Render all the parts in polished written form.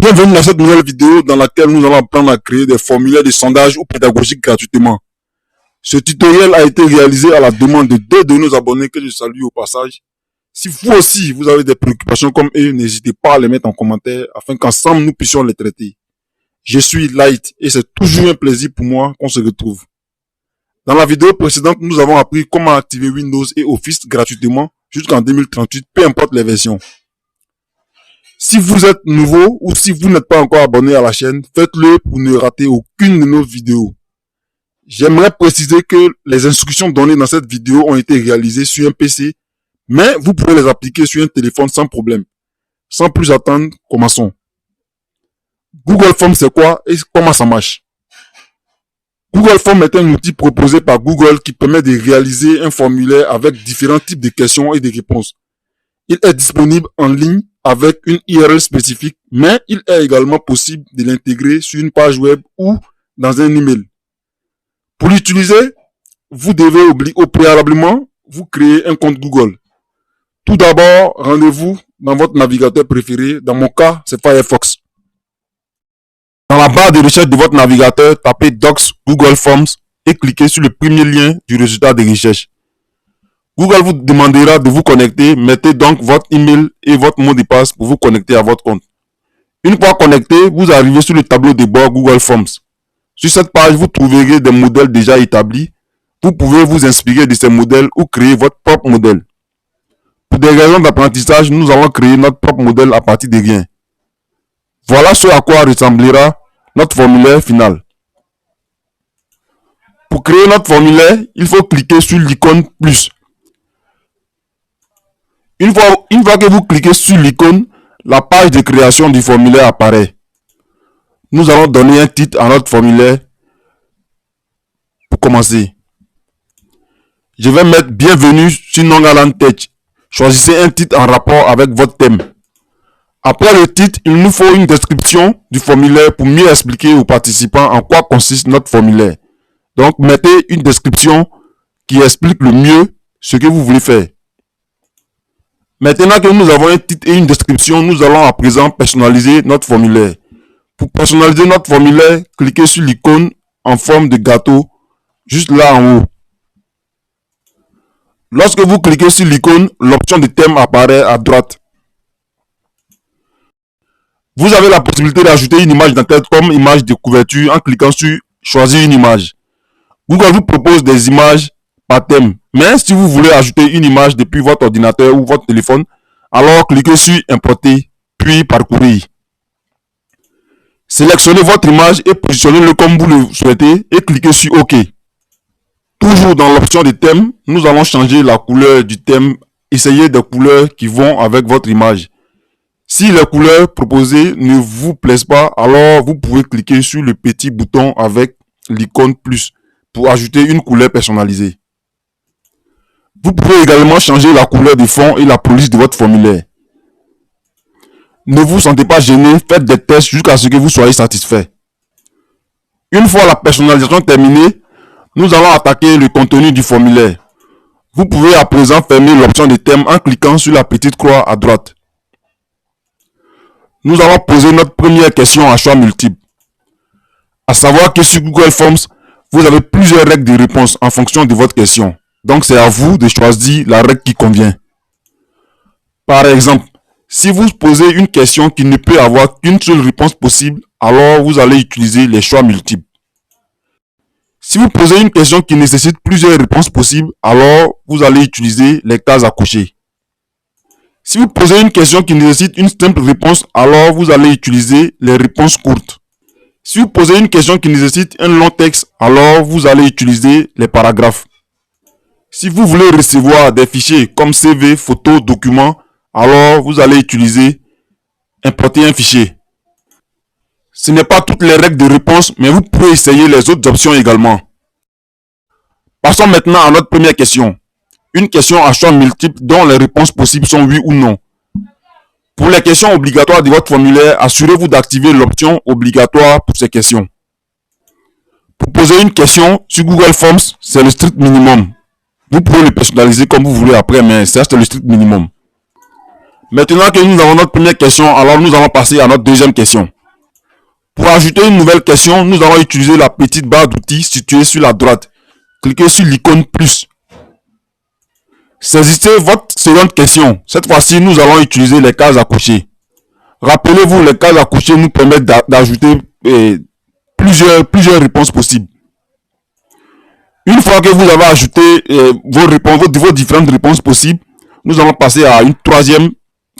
Bienvenue dans cette nouvelle vidéo dans laquelle nous allons apprendre à créer des formulaires de sondage ou pédagogiques gratuitement. Ce tutoriel a été réalisé à la demande de deux de nos abonnés que je salue au passage. Si vous aussi vous avez des préoccupations comme eux, n'hésitez pas à les mettre en commentaire afin qu'ensemble nous puissions les traiter. Je suis Light et c'est toujours un plaisir pour moi qu'on se retrouve. Dans la vidéo précédente, nous avons appris comment activer Windows et Office gratuitement jusqu'en 2038, peu importe les versions. Si vous êtes nouveau ou si vous n'êtes pas encore abonné à la chaîne, faites-le pour ne rater aucune de nos vidéos. J'aimerais préciser que les instructions données dans cette vidéo ont été réalisées sur un PC, mais vous pouvez les appliquer sur un téléphone sans problème. Sans plus attendre, commençons. Google Forms c'est quoi et comment ça marche? Google Forms est un outil proposé par Google qui permet de réaliser un formulaire avec différents types de questions et de réponses. Il est disponible en ligne avec une URL spécifique, mais il est également possible de l'intégrer sur une page web ou dans un email. Pour l'utiliser, vous devez préalablement vous créer un compte Google. Tout d'abord, rendez-vous dans votre navigateur préféré. Dans mon cas, c'est Firefox. Dans la barre de recherche de votre navigateur, tapez Docs Google Forms et cliquez sur le premier lien du résultat de recherche. Google vous demandera de vous connecter. Mettez donc votre email et votre mot de passe pour vous connecter à votre compte. Une fois connecté, vous arrivez sur le tableau de bord Google Forms. Sur cette page, vous trouverez des modèles déjà établis. Vous pouvez vous inspirer de ces modèles ou créer votre propre modèle. Pour des raisons d'apprentissage, nous allons créer notre propre modèle à partir de rien. Voilà ce à quoi ressemblera notre formulaire final. Pour créer notre formulaire, il faut cliquer sur l'icône plus. Une fois que vous cliquez sur l'icône, la page de création du formulaire apparaît. Nous allons donner un titre à notre formulaire. Pour commencer, je vais mettre Bienvenue sur Nongaland Tech. Choisissez un titre en rapport avec votre thème. Après le titre, il nous faut une description du formulaire pour mieux expliquer aux participants en quoi consiste notre formulaire. Donc, mettez une description qui explique le mieux ce que vous voulez faire. Maintenant que nous avons un titre et une description, nous allons à présent personnaliser notre formulaire. Pour personnaliser notre formulaire, cliquez sur l'icône en forme de gâteau, juste là en haut. Lorsque vous cliquez sur l'icône, l'option de thème apparaît à droite. Vous avez la possibilité d'ajouter une image d'entête comme image de couverture en cliquant sur Choisir une image. Google vous propose des images par thème. Mais si vous voulez ajouter une image depuis votre ordinateur ou votre téléphone, alors cliquez sur Importer, puis Parcourir. Sélectionnez votre image et positionnez-le comme vous le souhaitez et cliquez sur OK. Toujours dans l'option de thème, nous allons changer la couleur du thème. Essayez des couleurs qui vont avec votre image. Si les couleurs proposées ne vous plaisent pas, alors vous pouvez cliquer sur le petit bouton avec l'icône plus pour ajouter une couleur personnalisée. Vous pouvez également changer la couleur de fond et la police de votre formulaire. Ne vous sentez pas gêné, faites des tests jusqu'à ce que vous soyez satisfait. Une fois la personnalisation terminée, nous allons attaquer le contenu du formulaire. Vous pouvez à présent fermer l'option de thème en cliquant sur la petite croix à droite. Nous allons poser notre première question à choix multiple. À savoir que sur Google Forms, vous avez plusieurs règles de réponse en fonction de votre question. Donc, c'est à vous de choisir la règle qui convient. Par exemple, si vous posez une question qui ne peut avoir qu'une seule réponse possible, alors vous allez utiliser les choix multiples. Si vous posez une question qui nécessite plusieurs réponses possibles, alors vous allez utiliser les cases à cocher. Si vous posez une question qui nécessite une simple réponse, alors vous allez utiliser les réponses courtes. Si vous posez une question qui nécessite un long texte, alors vous allez utiliser les paragraphes. Si vous voulez recevoir des fichiers comme CV, photos, documents, alors vous allez utiliser Importer un fichier. Ce n'est pas toutes les règles de réponse, mais vous pouvez essayer les autres options également. Passons maintenant à notre première question. Une question à choix multiple dont les réponses possibles sont oui ou non. Pour les questions obligatoires de votre formulaire, assurez-vous d'activer l'option obligatoire pour ces questions. Pour poser une question sur Google Forms, c'est le strict minimum. Vous pouvez le personnaliser comme vous voulez après, mais ça c'est le strict minimum. Maintenant que nous avons notre première question, alors nous allons passer à notre deuxième question. Pour ajouter une nouvelle question, nous allons utiliser la petite barre d'outils située sur la droite. Cliquez sur l'icône plus. Saisissez votre seconde question. Cette fois-ci, nous allons utiliser les cases à cocher. Rappelez-vous, les cases à cocher nous permettent d'ajouter plusieurs réponses possibles. Une fois que vous avez ajouté vos différentes réponses possibles, nous allons passer à une troisième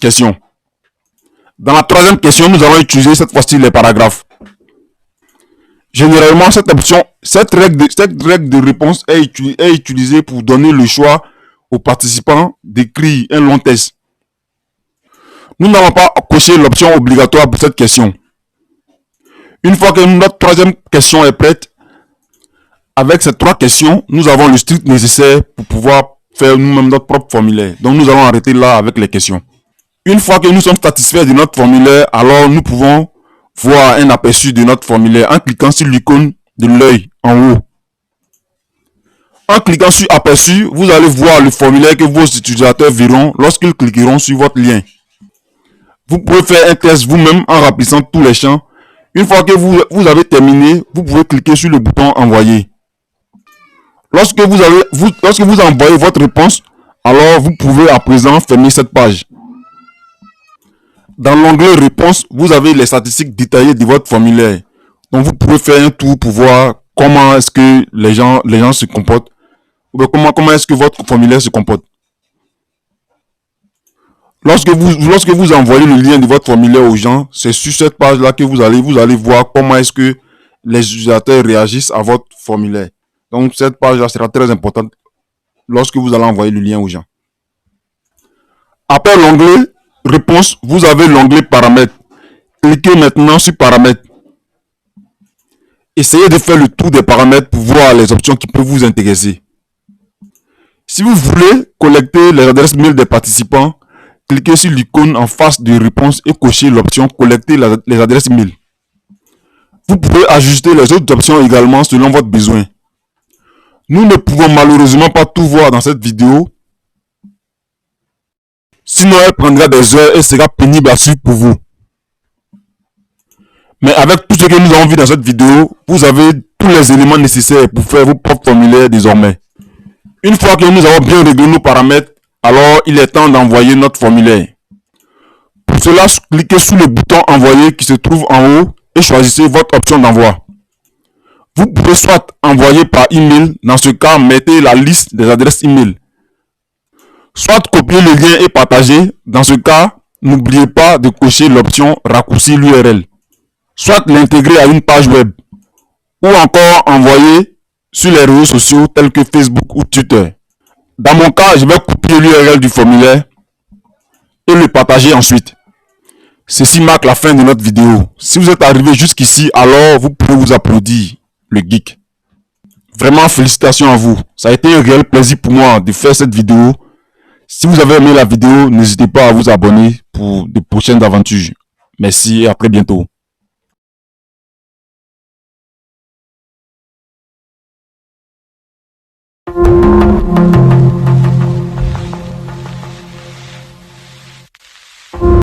question. Dans la troisième question, nous allons utiliser cette fois-ci les paragraphes. Généralement, cette règle de réponse est utilisée pour donner le choix aux participants d'écrire un long texte. Nous n'allons pas cocher l'option obligatoire pour cette question. Une fois que notre troisième question est prête, avec ces trois questions, nous avons le strict nécessaire pour pouvoir faire nous-mêmes notre propre formulaire. Donc nous allons arrêter là avec les questions. Une fois que nous sommes satisfaits de notre formulaire, alors nous pouvons voir un aperçu de notre formulaire en cliquant sur l'icône de l'œil en haut. En cliquant sur aperçu, vous allez voir le formulaire que vos utilisateurs verront lorsqu'ils cliqueront sur votre lien. Vous pouvez faire un test vous-même en remplissant tous les champs. Une fois que vous avez terminé, vous pouvez cliquer sur le bouton envoyer. Lorsque vous envoyez votre réponse, alors vous pouvez à présent fermer cette page. Dans l'onglet réponse, vous avez les statistiques détaillées de votre formulaire. Donc vous pouvez faire un tour pour voir comment est-ce que les gens se comportent. Ou comment est-ce que votre formulaire se comporte. Lorsque vous envoyez le lien de votre formulaire aux gens, c'est sur cette page-là que vous allez voir comment est-ce que les utilisateurs réagissent à votre formulaire. Donc cette page-là sera très importante lorsque vous allez envoyer le lien aux gens. Après l'onglet réponse, vous avez l'onglet paramètres. Cliquez maintenant sur paramètres. Essayez de faire le tour des paramètres pour voir les options qui peuvent vous intéresser. Si vous voulez collecter les adresses mail des participants, cliquez sur l'icône en face de réponse et cochez l'option collecter les adresses mail. Vous pouvez ajuster les autres options également selon votre besoin. Nous ne pouvons malheureusement pas tout voir dans cette vidéo. Sinon, elle prendra des heures et sera pénible à suivre pour vous. Mais avec tout ce que nous avons vu dans cette vidéo, vous avez tous les éléments nécessaires pour faire vos propres formulaires désormais. Une fois que nous avons bien réglé nos paramètres, alors il est temps d'envoyer notre formulaire. Pour cela, cliquez sur le bouton envoyer qui se trouve en haut et choisissez votre option d'envoi. Vous pouvez soit envoyer par email, dans ce cas mettez la liste des adresses email. Soit copier le lien et partager, dans ce cas n'oubliez pas de cocher l'option raccourcir l'URL. Soit l'intégrer à une page web. Ou encore envoyer sur les réseaux sociaux tels que Facebook ou Twitter. Dans mon cas, je vais copier l'URL du formulaire et le partager ensuite. Ceci marque la fin de notre vidéo. Si vous êtes arrivé jusqu'ici, alors vous pouvez vous applaudir, le geek. Vraiment félicitations à vous. Ça a été un réel plaisir pour moi de faire cette vidéo. Si vous avez aimé la vidéo, n'hésitez pas à vous abonner pour de prochaines aventures. Merci et à très bientôt.